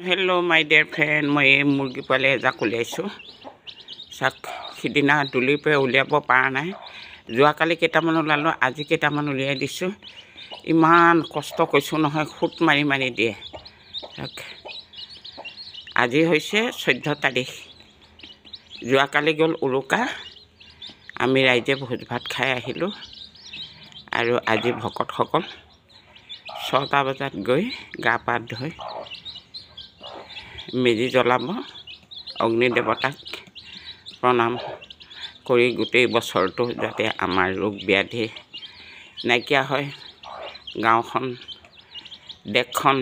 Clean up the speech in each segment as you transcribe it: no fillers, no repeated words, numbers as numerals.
Hello my dear friend, মই মুৰ্গী পালে এজাক উলিয়াইছোঁ চাক সিদিনা দুলিৰ পৰা উলিয়াব পৰা নাই যোৱাকালি কেইটামান ওলালোঁ আজি কেইটামান উলিয়াই দিছোঁ ইমান কষ্ট কৰিছোঁ নহয় খুট মাৰি মাৰি দিয়ে চাক আজি হৈছে 14 তাৰিখ যোৱাকালি গ'ল উৰুকা আমি ৰাইজে ভোজ ভাত খাই আহিলোঁ আৰু আজি ভকতসকল 6টা বজাত গৈ গা পা ধুই মেজি জ্বলাব অগ্নি দেৱতাক প্ৰণাম কৰি গোটেই বছৰটো যাতে আমাৰ ৰোগ ব্যাধি নাইকিয়া হয় গাঁওখন দেশখন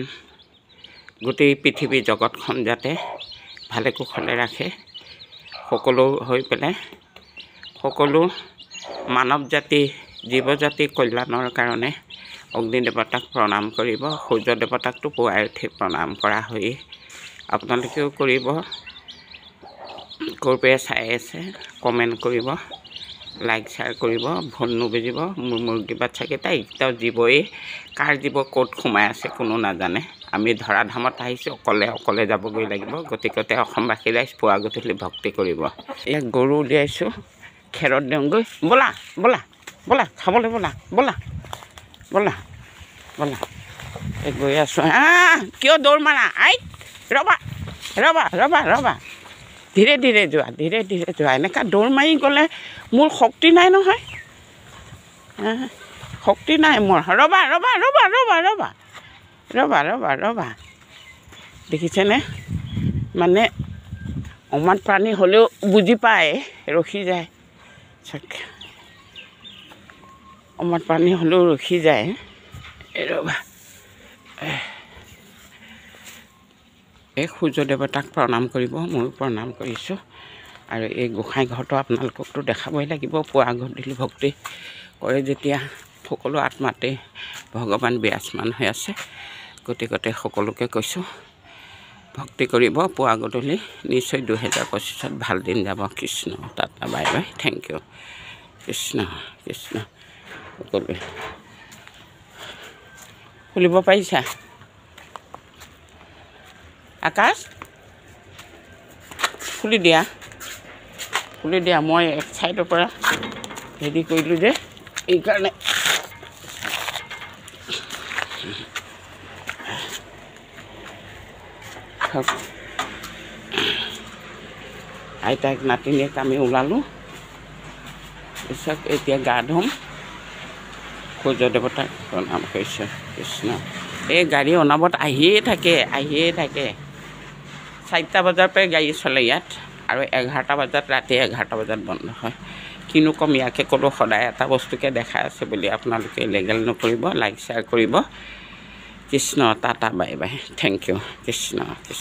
গোটেই পৃথিৱী জগতখন যাতে ভালে কুশলে ৰাখে সকলো হৈ পেলাই সকলো মানৱ জাতি জীৱ জাতি কল্যাণৰ কাৰণে অগ্নি দেৱতাক প্ৰণাম কৰিব সূৰ্য দেৱতাকটো পুৱাই উঠি প্ৰণাম কৰা হৈ আপোনালোকেও কৰিব কৰপে চাই আছে কমেন্ট কৰিব লাইক শ্বেয়াৰ কৰিব ভুল নুবুজিব মুৰ্গী বাচ্চাকেইটা এটাও জীৱই কাৰ জীৱ ক'ত সোমাই আছে কোনো নাজানে আমি ধৰা ধামত আহিছোঁ অকলে যাবগৈ লাগিব গতিকতে অসমবাসী ৰাইজ পুৱা গধূলি ভক্তি কৰিব এই গৰু উলিয়াইছোঁ খেৰত দিওঁগৈ বলা বলা বলা খাবলৈ বলা বলা বলা বলা এই গৈ আছোঁ কিয় দৌৰ মাৰা আই ৰবা ৰবা ৰবা ৰবা ধীৰে ধীৰে যোৱা এনেকা দৌৰ মাৰি গ'লে মোৰ শক্তি নাই নহয় শক্তি নাই মোৰ ৰবা ৰবা ৰবা ৰবা ৰবা ৰবা ৰবা ৰবা দেখিছেনে মানে অমাত প্ৰাণী হ'লেও বুজি পায় ৰখি যায় অমাত প্ৰাণী হ'লেও ৰখি যায় ৰবা এই সূৰ্য দেৱতাক প্ৰণাম কৰিব মই প্ৰণাম কৰিছোঁ আৰু এই গোসাঁই ঘৰটো আপোনালোককতো দেখাবই লাগিব পুৱা গধূলি ভক্তি কৰে যেতিয়া সকলো আত্মাতে ভগৱান বিৰাজমান হৈ আছে গতিকতে সকলোকে কৈছোঁ ভক্তি কৰিব পুৱা গধূলি নিশ্চয় 2025 ভাল দিন যাব Krishna tata bye bye thank you Krishna Krishna সকলোৱে খুলিব পাৰিছা আকাশ খুলি দিয়া মই এক চাইডৰ পৰা হেৰি কৰিলোঁ যে এইকাৰণে আইতাক নাতিনীয়েক আমি ওলালোঁ পিছত এতিয়া গা ধুম সূৰ্য দেৱতাক প্ৰণাম কৰিছোঁ কৃষ্ণ এই গাড়ী অনাবত আহিয়ে থাকে 4টা বজাৰ পৰা গাড়ী চলে ইয়াত আৰু 11টা বজাত ৰাতি 11টা বজাত বন্ধ হয় কিনো কম ইয়াকে ক'লোঁ সদায় এটা বস্তুকে দেখাই আছে বুলি আপোনালোকে ইলিগেল নকৰিব লাইক শ্বেয়াৰ কৰিব Krishna tata bye bye thank you Krishna Krishna